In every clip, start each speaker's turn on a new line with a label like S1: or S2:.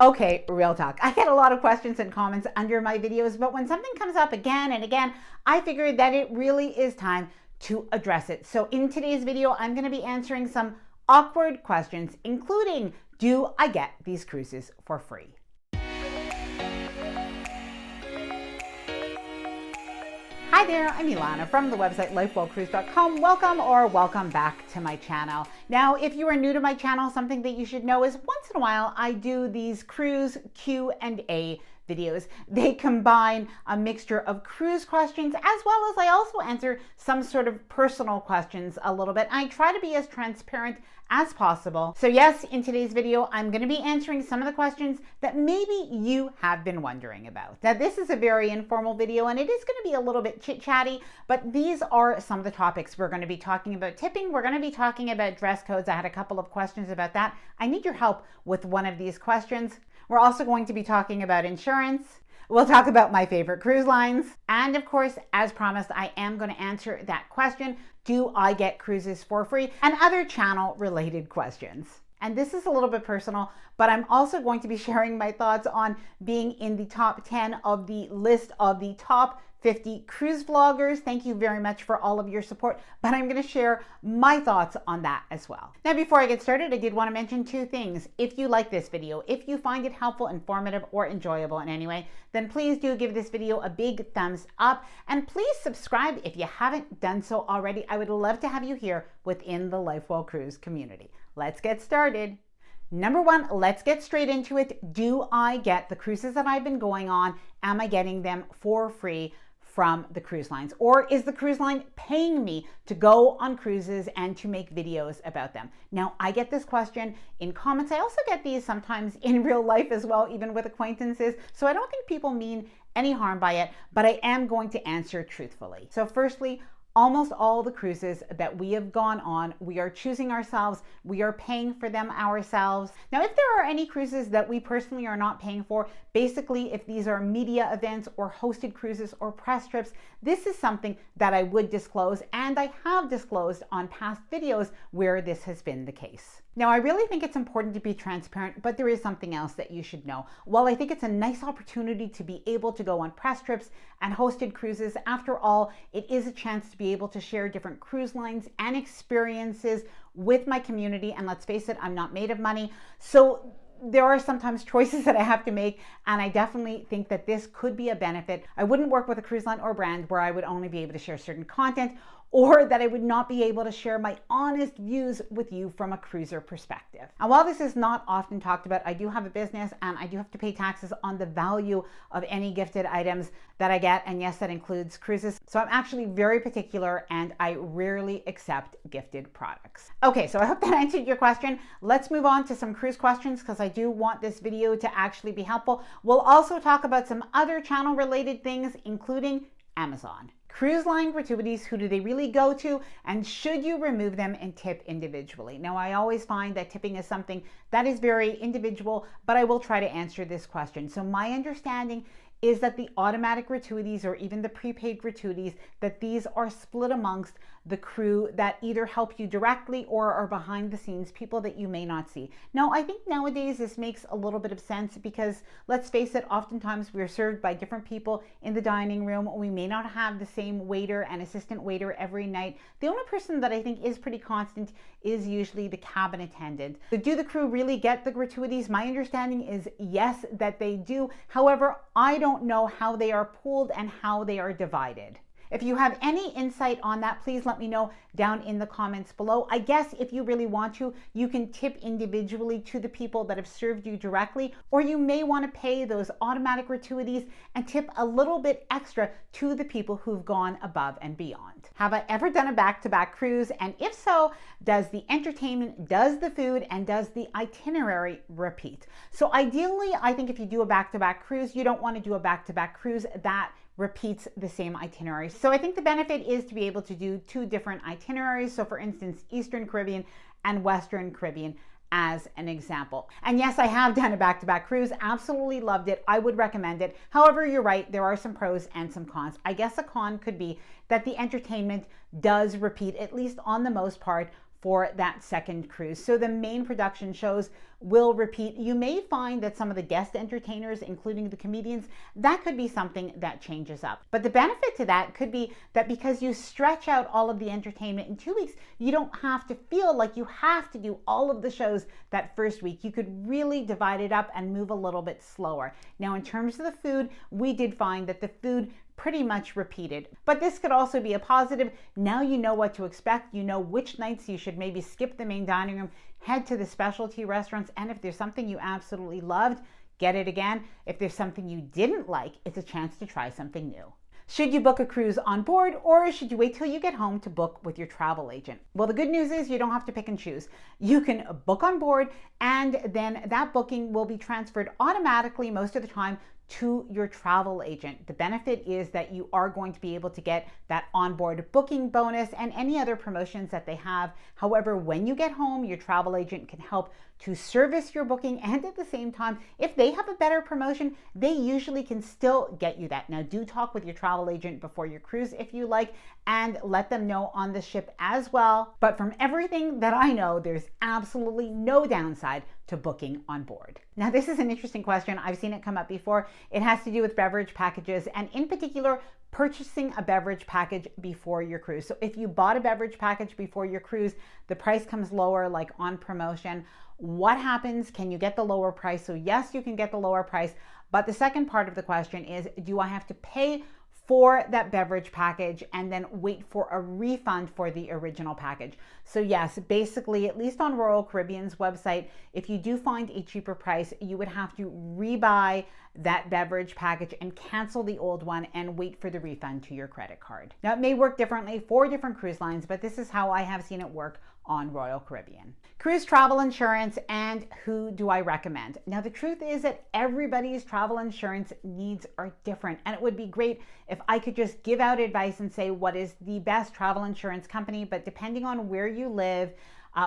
S1: Okay, real talk. I get a lot of questions and comments under my videos, but when something comes up again and again, I figured that it really is time to address it. So in today's video, I'm going to be answering some awkward questions, including, do I get these cruises for free? Hi there, I'm Ilana from the website lifewellcruise.com. Welcome back to my channel. Now, if you are new to my channel, something that you should know is once in a while I do these cruise Q&A videos. They combine a mixture of cruise questions as well as I also answer some sort of personal questions a little bit. I try to be as transparent as possible. So yes, in today's video, I'm going to be answering some of the questions that maybe you have been wondering about. Now, this is a very informal video and it is going to be a little bit chit-chatty, but these are some of the topics we're going to be talking about. Tipping, we're going to be talking about dress codes. I had a couple of questions about that. I need your help with one of these questions. We're also going to be talking about insurance. We'll talk about my favorite cruise lines. And of course, as promised, I am going to answer that question, do I get cruises for free? And other channel related questions. And this is a little bit personal, but I'm also going to be sharing my thoughts on being in the top 10 of the list of the top 50 cruise vloggers. Thank you very much for all of your support, but I'm going to share my thoughts on that as well. Now, before I get started, I did want to mention two things. If you like this video, if you find it helpful, informative, or enjoyable in any way, then please do give this video a big thumbs up and please subscribe if you haven't done so already. I would love to have you here within the Lifewell Cruise community. Let's get started. Number one, let's get straight into it. Do I get the cruises that I've been going on? Am I getting them for free from the cruise lines? Or is the cruise line paying me to go on cruises and to make videos about them? Now, I get this question in comments. I also get these sometimes in real life as well, even with acquaintances. So I don't think people mean any harm by it, but I am going to answer truthfully. So firstly, almost all the cruises that we have gone on, we are choosing ourselves, we are paying for them ourselves. Now, if there are any cruises that we personally are not paying for, basically if these are media events or hosted cruises or press trips, this is something that I would disclose, and I have disclosed on past videos where this has been the case. Now, I really think it's important to be transparent, but there is something else that you should know. While I think it's a nice opportunity to be able to go on press trips and hosted cruises, after all, it is a chance to be able to share different cruise lines and experiences with my community. And let's face it, I'm not made of money. So there are sometimes choices that I have to make, and I definitely think that this could be a benefit. I wouldn't work with a cruise line or brand where I would only be able to share certain content, or that I would not be able to share my honest views with you from a cruiser perspective. And while this is not often talked about, I do have a business and I do have to pay taxes on the value of any gifted items that I get. And yes, that includes cruises. So I'm actually very particular and I rarely accept gifted products. Okay, so I hope that answered your question. Let's move on to some cruise questions because I do want this video to actually be helpful. We'll also talk about some other channel related things, including Amazon. Cruise line gratuities, who do they really go to, and should you remove them and tip individually? Now, I always find that tipping is something that is very individual, but I will try to answer this question. So my understanding is that the automatic gratuities or even the prepaid gratuities, that these are split amongst the crew that either help you directly or are behind the scenes, people that you may not see. Now, I think nowadays this makes a little bit of sense because let's face it, oftentimes we're served by different people in the dining room. We may not have the same waiter and assistant waiter every night. The only person that I think is pretty constant is usually the cabin attendant. So do the crew really get the gratuities? My understanding is yes, that they do. However, I don't know how they are pooled and how they are divided. If you have any insight on that, please let me know down in the comments below. I guess if you really want to, you can tip individually to the people that have served you directly, or you may want to pay those automatic gratuities and tip a little bit extra to the people who've gone above and beyond. Have I ever done a back-to-back cruise? And if so, does the entertainment, does the food, and does the itinerary repeat? So ideally, I think if you do a back-to-back cruise, you don't want to do a back-to-back cruise that repeats the same itinerary. So I think the benefit is to be able to do two different itineraries. So for instance, Eastern Caribbean and Western Caribbean as an example. And yes, I have done a back-to-back cruise, absolutely loved it. I would recommend it. However, you're right, there are some pros and some cons. I guess a con could be that the entertainment does repeat, at least on the most part, for that second cruise. So the main production shows will repeat. You may find that some of the guest entertainers, including the comedians, that could be something that changes up. But the benefit to that could be that because you stretch out all of the entertainment in 2 weeks, you don't have to feel like you have to do all of the shows that first week. You could really divide it up and move a little bit slower. Now, in terms of the food, we did find that the food pretty much repeated. But this could also be a positive. Now you know what to expect. You know which nights you should maybe skip the main dining room, head to the specialty restaurants, and if there's something you absolutely loved, get it again. If there's something you didn't like, it's a chance to try something new. Should you book a cruise on board, or should you wait till you get home to book with your travel agent? Well, the good news is you don't have to pick and choose. You can book on board, and then that booking will be transferred automatically most of the time to your travel agent. The benefit is that you are going to be able to get that onboard booking bonus and any other promotions that they have. However, when you get home, your travel agent can help to service your booking, and at the same time, if they have a better promotion, they usually can still get you that. Now, do talk with your travel agent before your cruise if you like, and let them know on the ship as well. But from everything that I know, there's absolutely no downside to booking on board. Now, this is an interesting question. I've seen it come up before. It has to do with beverage packages, and in particular, purchasing a beverage package before your cruise. So if you bought a beverage package before your cruise, the price comes lower, like on promotion. What happens? Can you get the lower price? So yes, you can get the lower price. But the second part of the question is, do I have to pay for that beverage package and then wait for a refund for the original package? So yes, basically, at least on Royal Caribbean's website, if you do find a cheaper price, you would have to rebuy that beverage package and cancel the old one and wait for the refund to your credit card. Now, it may work differently for different cruise lines, but this is how I have seen it work on Royal Caribbean. Cruise travel insurance, and who do I recommend? Now, the truth is that everybody's travel insurance needs are different, and it would be great if I could just give out advice and say what is the best travel insurance company, but depending on where you live,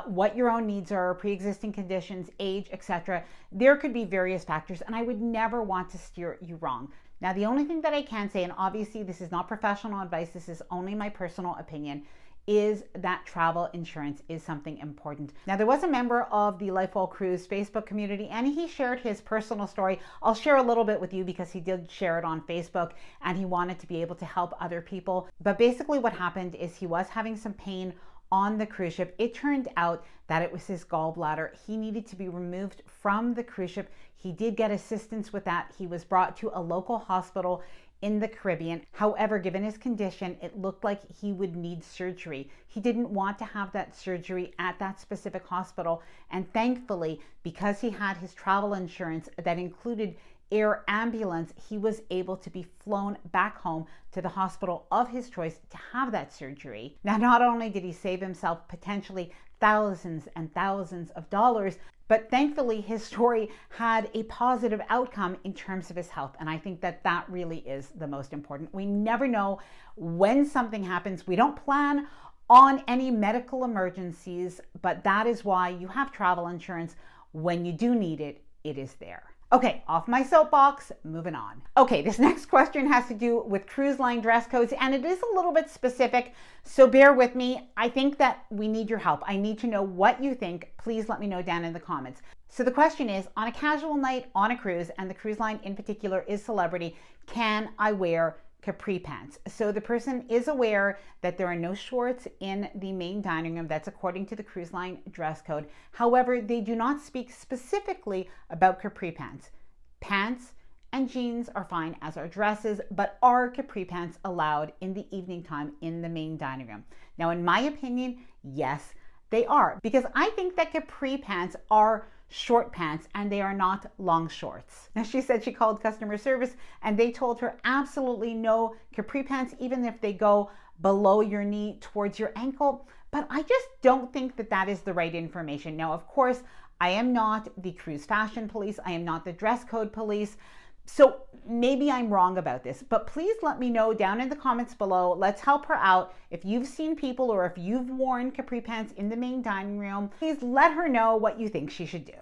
S1: what your own needs are, pre-existing conditions, age, etc., there could be various factors, and I would never want to steer you wrong. Now, the only thing that I can say, and obviously this is not professional advice, this is only my personal opinion, is that travel insurance is something important. Now, there was a member of the Lifewell Cruise Facebook community, and he shared his personal story. I'll share a little bit with you because he did share it on Facebook, and he wanted to be able to help other people. But basically what happened is he was having some pain on the cruise ship. It turned out that it was his gallbladder. He needed to be removed from the cruise ship. He did get assistance with that. He was brought to a local hospital in the Caribbean. However, given his condition, it looked like he would need surgery. He didn't want to have that surgery at that specific hospital. And thankfully, because he had his travel insurance that included air ambulance, he was able to be flown back home to the hospital of his choice to have that surgery. Now, not only did he save himself potentially thousands and thousands of dollars, but thankfully his story had a positive outcome in terms of his health. And I think that that really is the most important. We never know when something happens. We don't plan on any medical emergencies, but that is why you have travel insurance. When you do need it, it is there. Okay, off my soapbox, moving on. Okay, this next question has to do with cruise line dress codes, and it is a little bit specific, so bear with me. I think that we need your help. I need to know what you think. Please let me know down in the comments. So the question is, on a casual night on a cruise, and the cruise line in particular is celebrity, can I wear capri pants? So the person is aware that there are no shorts in the main dining room. That's according to the cruise line dress code. However, they do not speak specifically about capri pants. Pants and jeans are fine, as are dresses, but are capri pants allowed in the evening time in the main dining room? Now, in my opinion, yes, they are, because I think that capri pants are short pants and they are not long shorts. Now, she said she called customer service and they told her absolutely no capri pants, even if they go below your knee towards your ankle. But I just don't think that that is the right information. Now, of course, I am not the cruise fashion police. I am not the dress code police. So maybe I'm wrong about this, but please let me know down in the comments below. Let's help her out. If you've seen people, or if you've worn capri pants in the main dining room, please let her know what you think she should do.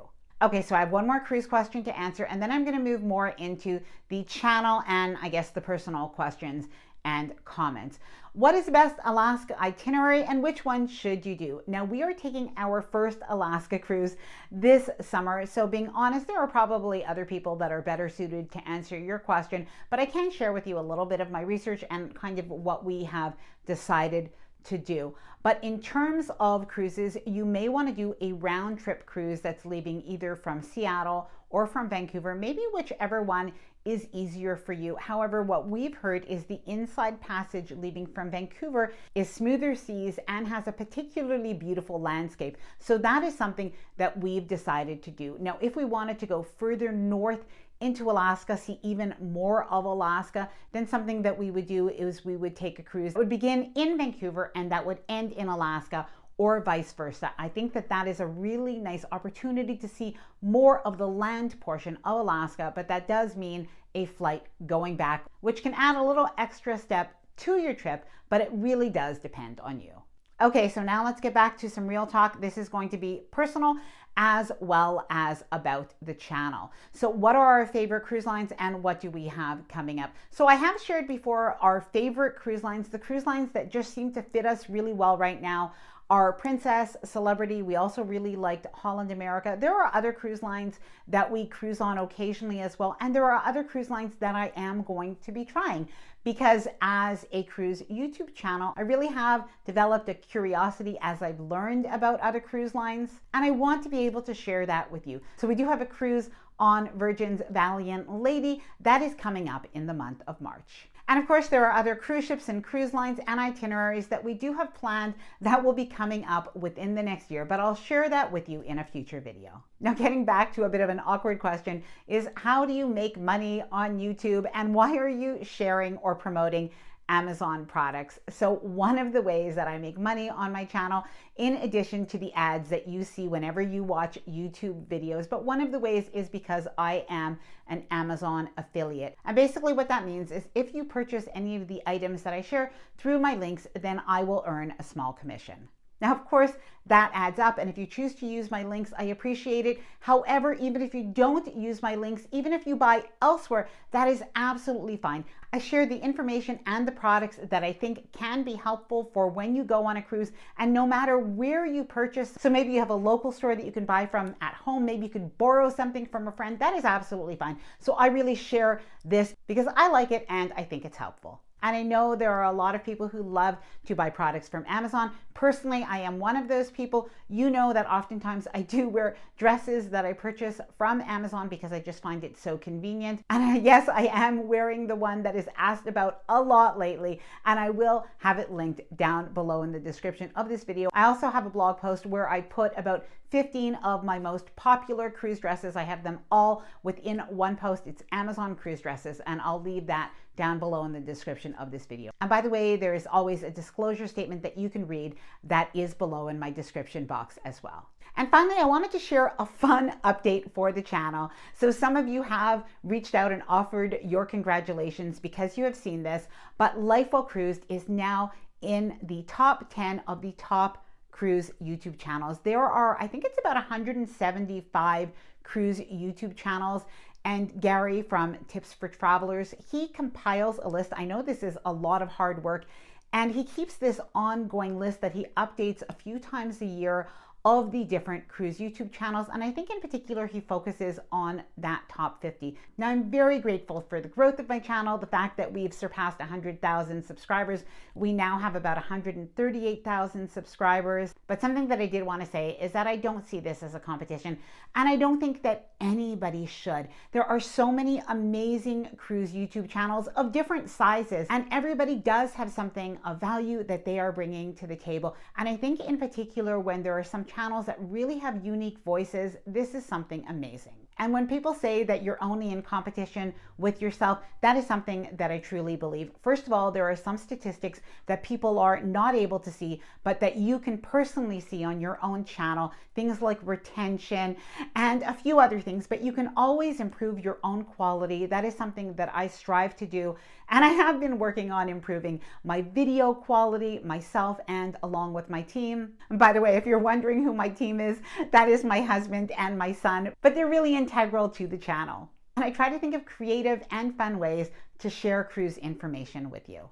S1: Okay, so I have one more cruise question to answer, and then I'm going to move more into the channel and I guess the personal questions. and comments. What is the best Alaska itinerary and which one should you do? Now, we are taking our first Alaska cruise this summer, so being honest, there are probably other people that are better suited to answer your question, but I can share with you a little bit of my research and kind of what we have decided to do. But in terms of cruises, you may want to do a round trip cruise that's leaving either from Seattle or from Vancouver, maybe whichever one is easier for you. However, what we've heard is the inside passage leaving from Vancouver is smoother seas and has a particularly beautiful landscape. So that is something that we've decided to do. Now, if we wanted to go further north into Alaska, see even more of Alaska, then something that we would do is we would take a cruise that would begin in Vancouver and that would end in Alaska, or vice versa. I think that that is a really nice opportunity to see more of the land portion of Alaska, but that does mean a flight going back, which can add a little extra step to your trip, but it really does depend on you. Okay, so now let's get back to some real talk. This is going to be personal as well as about the channel. So what are our favorite cruise lines and what do we have coming up? So I have shared before our favorite cruise lines, the cruise lines that just seem to fit us really well right now are Princess, Celebrity. We also really liked Holland America. There are other cruise lines that we cruise on occasionally as well. And there are other cruise lines that I am going to be trying because as a cruise YouTube channel, I really have developed a curiosity as I've learned about other cruise lines. And I want to be able to share that with you. So we do have a cruise on Virgin's Valiant Lady that is coming up in the month of March. And of course, there are other cruise ships and cruise lines and itineraries that we do have planned that will be coming up within the next year, but I'll share that with you in a future video. Now, getting back to a bit of an awkward question is how do you make money on YouTube and why are you sharing or promoting Amazon products? So one of the ways that I make money on my channel, in addition to the ads that you see whenever you watch YouTube videos, but one of the ways is because I am an Amazon affiliate. And basically what that means is if you purchase any of the items that I share through my links, then I will earn a small commission. Now, of course, that adds up, and if you choose to use my links, I appreciate it. However, even if you don't use my links, even if you buy elsewhere, that is absolutely fine. I share the information and the products that I think can be helpful for when you go on a cruise, and no matter where you purchase, so maybe you have a local store that you can buy from at home, maybe you could borrow something from a friend, that is absolutely fine. So I really share this because I like it and I think it's helpful. And I know there are a lot of people who love to buy products from Amazon. Personally, I am one of those people. You know that oftentimes I do wear dresses that I purchase from Amazon because I just find it so convenient. And yes, I am wearing the one that is asked about a lot lately, and I will have it linked down below in the description of this video. I also have a blog post where I put about 15 of my most popular cruise dresses. I have them all within one post. It's Amazon cruise dresses, and I'll leave that down below in the description of this video. And by the way, there is always a disclosure statement that you can read that is below in my description box as well. And finally, I wanted to share a fun update for the channel. So some of you have reached out and offered your congratulations because you have seen this, but Life Well Cruised is now in the top 10 of the top cruise YouTube channels. There are, I think it's about 175 cruise YouTube channels. And Gary from Tips for Travelers, he compiles a list. I know this is a lot of hard work, and he keeps this ongoing list that he updates a few times a year of the different cruise YouTube channels. And I think in particular, he focuses on that top 50. Now, I'm very grateful for the growth of my channel, the fact that we've surpassed 100,000 subscribers. We now have about 138,000 subscribers. But something that I did want to say is that I don't see this as a competition, and I don't think that anybody should. There are so many amazing cruise YouTube channels of different sizes, and everybody does have something of value that they are bringing to the table. And I think in particular, when there are some channels that really have unique voices, this is something amazing. And when people say that you're only in competition with yourself, that is something that I truly believe. First of all, there are some statistics that people are not able to see, but that you can personally see on your own channel, things like retention and a few other things, but you can always improve your own quality. That is something that I strive to do. And I have been working on improving my video quality myself and along with my team. And by the way, if you're wondering who my team is, that is my husband and my son, but they're really integral to the channel. And I try to think of creative and fun ways to share cruise information with you.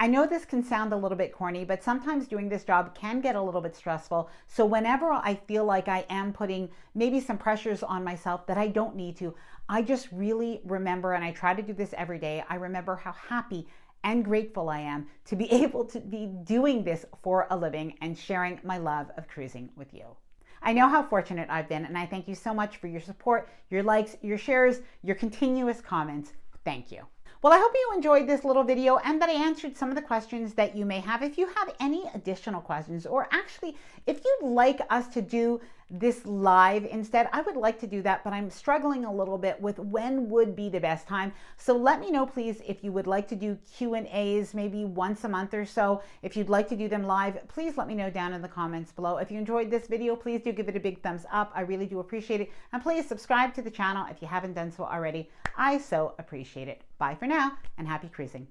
S1: I know this can sound a little bit corny, but sometimes doing this job can get a little bit stressful. So whenever I feel like I am putting maybe some pressures on myself that I don't need to, I just really remember, and I try to do this every day, I remember how happy and grateful I am to be able to be doing this for a living and sharing my love of cruising with you. I know how fortunate I've been, and I thank you so much for your support, your likes, your shares, your continuous comments. Thank you. Well, I hope you enjoyed this little video and that I answered some of the questions that you may have. If you have any additional questions, or actually, if you'd like us to do this live instead, I would like to do that, but I'm struggling a little bit with when would be the best time. So let me know, please, if you would like to do Q&As maybe once a month or so. If you'd like to do them live, please let me know down in the comments below. If you enjoyed this video, please do give it a big thumbs up. I really do appreciate it. And please subscribe to the channel if you haven't done so already. I so appreciate it. Bye for now, and happy cruising.